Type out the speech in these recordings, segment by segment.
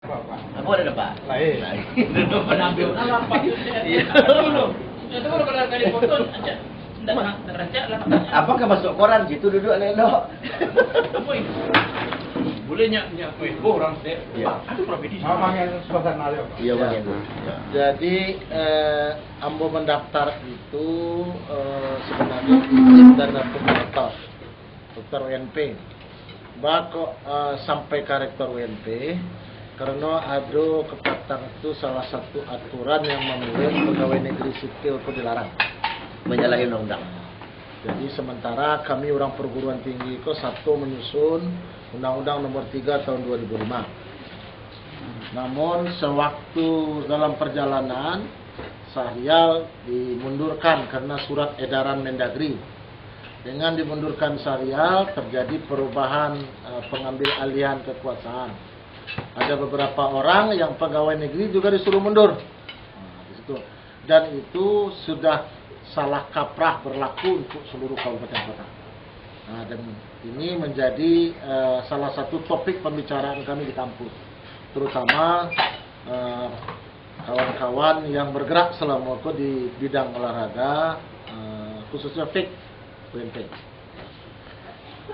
Aku ada Pak. Lain. Itu penampilan apa? Iya. Itu kalau pada kali foto aja. Apakah masuk koran situ duduk elok? Boleh nyak kue orang teh. Iya. Itu profesi. Yang suasana ada. Iya Bang itu. Jadi ambo mendaftar itu sebenarnya izin dan dokter UNP. Bako sampai ke rektor UNP karena ada kepatang itu salah satu aturan yang membuat pegawai negeri sipil itu dilarang Menyalahi undang-undang. Jadi sementara kami orang perguruan tinggi itu satu menyusun Undang-Undang Nomor 3 Tahun 2005. Namun sewaktu dalam perjalanan Syahrial dimundurkan karena surat edaran Mendagri. Dengan dimundurkan Syahrial terjadi perubahan pengambil alihan kekuasaan. Ada beberapa orang yang pegawai negeri juga disuruh mundur. Di situ. Dan itu sudah salah kaprah berlaku untuk seluruh kabupaten kota. Dan ini menjadi salah satu topik pembicaraan kami di kampus, terutama kawan-kawan yang bergerak selama itu di bidang olahraga, khususnya FIK UNP.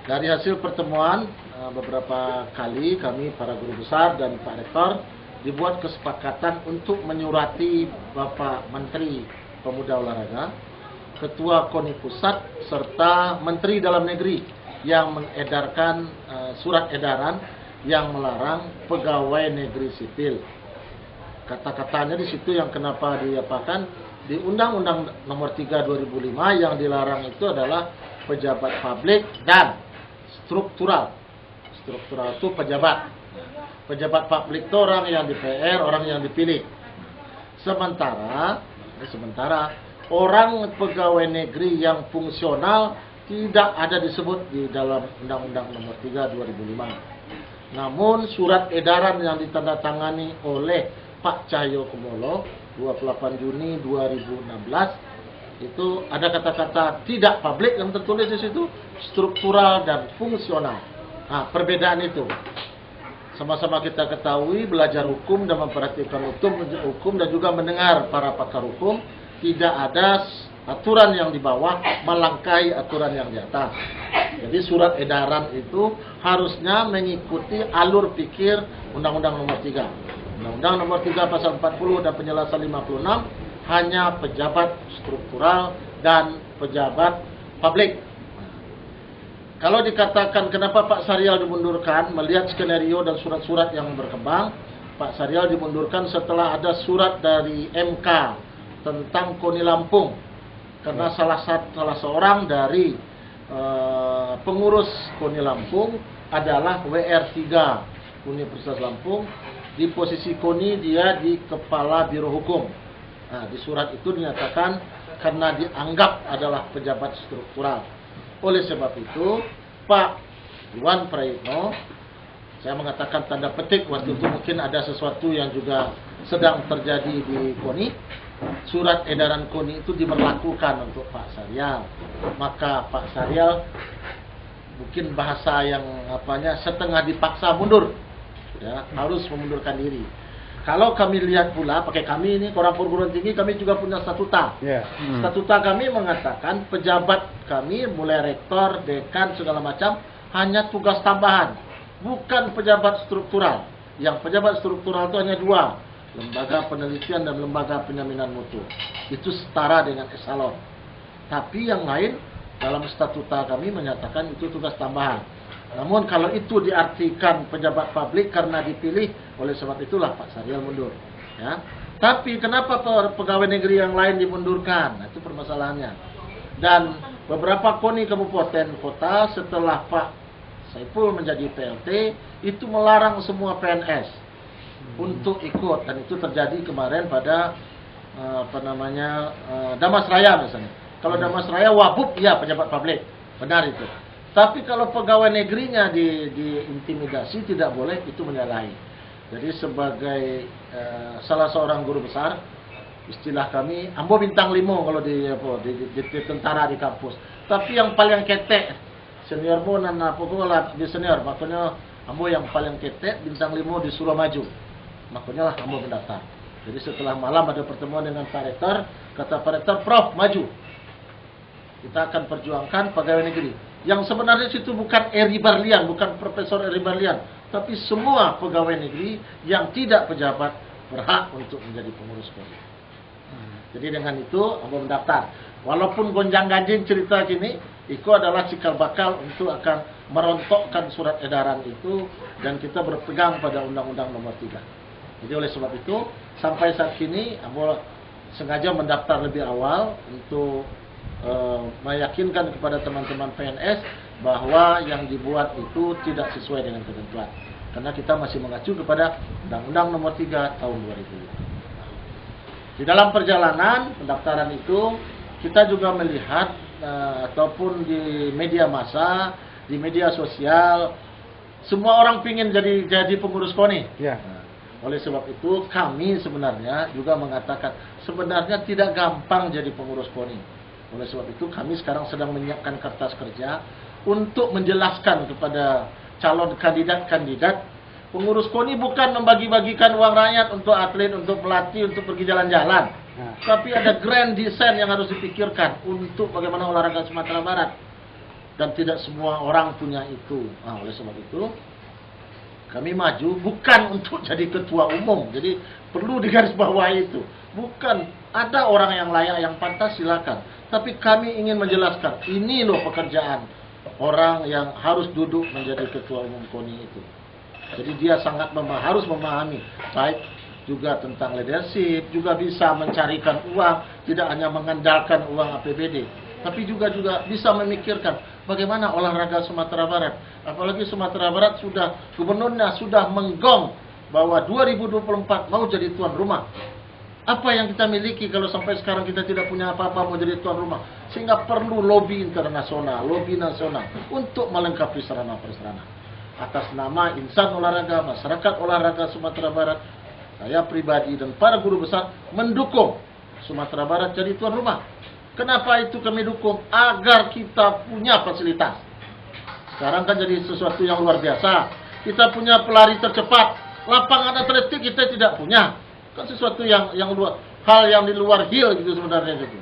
Dari hasil pertemuan beberapa kali kami para guru besar dan Pak Rektor dibuat kesepakatan untuk menyurati Bapak Menteri Pemuda Olahraga, Ketua KONI Pusat, serta Menteri Dalam Negeri yang mengedarkan surat edaran yang melarang pegawai negeri sipil. Kata-katanya di situ yang kenapa diapakan di Undang-Undang Nomor 3 2005 yang dilarang itu adalah pejabat publik dan struktural. Struktural itu pejabat. Pejabat publik itu orang yang di PR, orang yang dipilih. Sementara orang pegawai negeri yang fungsional tidak ada disebut di dalam Undang-Undang Nomor 3 2005. Namun surat edaran yang ditandatangani oleh Pak Cahyo Kumolo 28 Juni 2016 itu ada kata-kata tidak publik yang tertulis di situ, struktural dan fungsional. Nah, perbedaan itu sama-sama kita ketahui, belajar hukum dan memperhatikan hukum dan juga mendengar para pakar hukum, tidak ada aturan yang di bawah melangkahi aturan yang di atas. Jadi surat edaran itu harusnya mengikuti alur pikir Undang-Undang Nomor 3. Undang-Undang Nomor 3 Pasal 40 dan penjelasan 56 hanya pejabat struktural dan pejabat publik. Kalau dikatakan kenapa Pak Syahrial dimundurkan, melihat skenario dan surat-surat yang berkembang, Pak Syahrial dimundurkan setelah ada surat dari MK tentang KONI Lampung. Karena salah seorang dari pengurus KONI Lampung adalah WR3 Universitas Lampung. Di posisi KONI dia di Kepala Biro Hukum. Nah, di surat itu dinyatakan karena dianggap adalah pejabat struktural. Oleh sebab itu, Pak Iwan Prayitno, saya mengatakan tanda petik waktu itu mungkin ada sesuatu yang juga sedang terjadi di KONI. Surat edaran KONI itu diberlakukan untuk Pak Syahrial. Maka Pak Syahrial mungkin bahasa yang setengah dipaksa mundur, ya, harus memundurkan diri. Kalau kami lihat pula, pakai kami ini orang perguruan tinggi, kami juga punya statuta. Statuta kami mengatakan pejabat kami mulai rektor, dekan segala macam hanya tugas tambahan, bukan pejabat struktural. Yang pejabat struktural itu hanya dua, lembaga penelitian dan lembaga penjaminan mutu. Itu setara dengan esalon. Tapi yang lain dalam statuta kami menyatakan itu tugas tambahan. Namun kalau itu diartikan pejabat publik karena dipilih, oleh sebab itulah Pak Syahrial mundur. Ya. Tapi kenapa pegawai negeri yang lain dimundurkan? Nah, itu permasalahannya. Dan beberapa KONI kabupaten kota setelah Pak Saiful menjadi PLT itu melarang semua PNS untuk ikut, dan itu terjadi kemarin pada Damas Raya misalnya. Kalau Damas Raya wabub, ya pejabat publik, benar itu. Tapi kalau pegawai negerinya diintimidasi, tidak boleh, itu menyalahi. Jadi sebagai salah seorang guru besar, istilah kami, ambo bintang 5 kalau di tentara di kampus. Tapi yang paling ketek, senior pun dan di senior, makanya ambo yang paling ketek, bintang 5 disuruh maju. makanya lah Ambo mendaftar. Jadi setelah malam ada pertemuan dengan Pak Rektor, kata Pak Rektor, Prof maju. Kita akan perjuangkan pegawai negeri. Yang sebenarnya situ bukan Eri Barlian, bukan Profesor Eri Barlian, tapi semua pegawai negeri yang tidak pejabat berhak untuk menjadi pengurus KONI. Jadi dengan itu Ambo mendaftar. Walaupun gonjang-ganjing cerita gini, itu adalah cikal bakal untuk akan merontokkan surat edaran itu dan kita berpegang pada Undang-Undang Nomor 3. Jadi oleh sebab itu sampai saat ini Ambo sengaja mendaftar lebih awal untuk meyakinkan kepada teman-teman PNS bahwa yang dibuat itu tidak sesuai dengan ketentuan. Karena kita masih mengacu kepada Undang-Undang Nomor 3 tahun 2005. Di dalam perjalanan pendaftaran itu kita juga melihat ataupun di media massa, di media sosial, semua orang pingin jadi pengurus KONI. Ya. Oleh sebab itu kami sebenarnya juga mengatakan sebenarnya tidak gampang jadi pengurus KONI. Oleh sebab itu kami sekarang sedang menyiapkan kertas kerja untuk menjelaskan kepada calon kandidat-kandidat pengurus KONI bukan membagi-bagikan uang rakyat untuk atlet, untuk pelatih, untuk pergi jalan-jalan. Nah. Tapi ada grand design yang harus dipikirkan untuk bagaimana olahraga Sumatera Barat. Dan tidak semua orang punya itu. Nah, oleh sebab itu kami maju bukan untuk jadi ketua umum. Jadi perlu digarisbawahi itu. Bukan ada orang yang layak, yang pantas silakan. Tapi kami ingin menjelaskan, ini loh pekerjaan orang yang harus duduk menjadi ketua umum KONI itu. Jadi dia sangat harus memahami baik juga tentang leadership, juga bisa mencarikan uang, tidak hanya mengandalkan uang APBD, tapi juga bisa memikirkan bagaimana olahraga Sumatera Barat. Apalagi Sumatera Barat gubernurnya sudah menggong bahwa 2024 mau jadi tuan rumah. Apa yang kita miliki kalau sampai sekarang kita tidak punya apa-apa mau jadi tuan rumah? Sehingga perlu lobby internasional, lobby nasional untuk melengkapi sarana-prasarana. Atas nama insan olahraga, masyarakat olahraga Sumatera Barat, saya pribadi dan para guru besar mendukung Sumatera Barat jadi tuan rumah. Kenapa itu kami dukung? Agar kita punya fasilitas. Sekarang kan jadi sesuatu yang luar biasa. Kita punya pelari tercepat, lapangan atletik kita tidak punya. Kan sesuatu yang luar, hal yang di luar hill gitu sebenarnya gitu.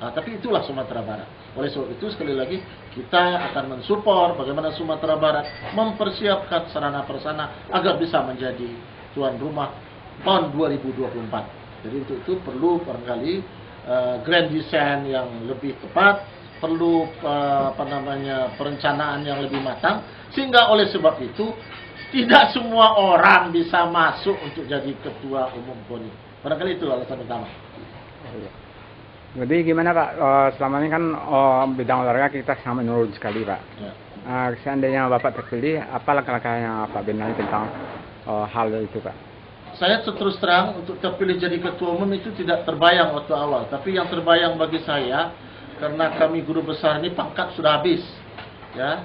Nah, tapi itulah Sumatera Barat. Oleh sebab itu sekali lagi kita akan mensupport bagaimana Sumatera Barat mempersiapkan sarana prasarana agar bisa menjadi tuan rumah tahun 2024. Jadi untuk itu perlu barangkali grand design yang lebih tepat, perlu perencanaan yang lebih matang, sehingga oleh sebab itu tidak semua orang bisa masuk untuk jadi ketua umum KONI. Barangkali itu alasan utama. Jadi gimana Pak, selama ini kan bidang olahraga kita sangat menurun sekali Pak. Ya. Seandainya Bapak terpilih, apa langkah-langkah yang Pak benahi tentang hal itu Pak? Saya terus terang untuk terpilih jadi ketua umum itu tidak terbayang waktu awal. Tapi yang terbayang bagi saya, karena kami guru besar ini pangkat sudah habis, ya,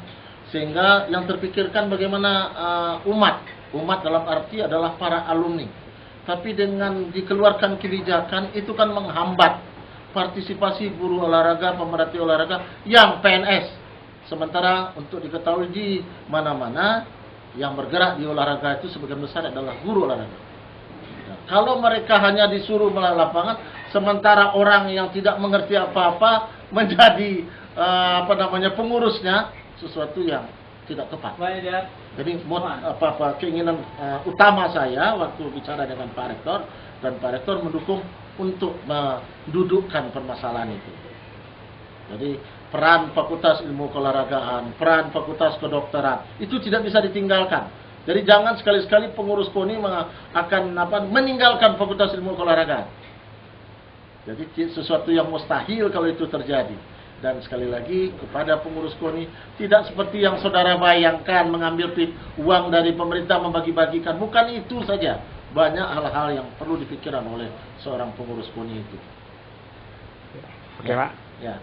sehingga yang terpikirkan bagaimana umat dalam arti adalah para alumni. Tapi dengan dikeluarkan kebijakan itu kan menghambat partisipasi guru olahraga, pemerhati olahraga yang PNS. Sementara untuk diketahui di mana-mana yang bergerak di olahraga itu sebagian besar adalah guru olahraga. Nah, kalau mereka hanya disuruh melalui lapangan, sementara orang yang tidak mengerti apa-apa menjadi pengurusnya, sesuatu yang tidak tepat. Jadi keinginan utama saya waktu bicara dengan Pak Rektor, dan Pak Rektor mendukung untuk mendudukkan permasalahan itu. Jadi peran Fakultas Ilmu Keolahragaan, peran Fakultas Kedokteran itu tidak bisa ditinggalkan. Jadi jangan sekali-sekali pengurus KONI akan meninggalkan Fakultas Ilmu Keolahragaan. Jadi sesuatu yang mustahil kalau itu terjadi. Dan sekali lagi kepada pengurus KONI, tidak seperti yang saudara bayangkan mengambil uang dari pemerintah membagi-bagikan. Bukan itu saja. Banyak hal-hal yang perlu dipikirkan oleh seorang pengurus KONI itu. Oke Pak. Ya.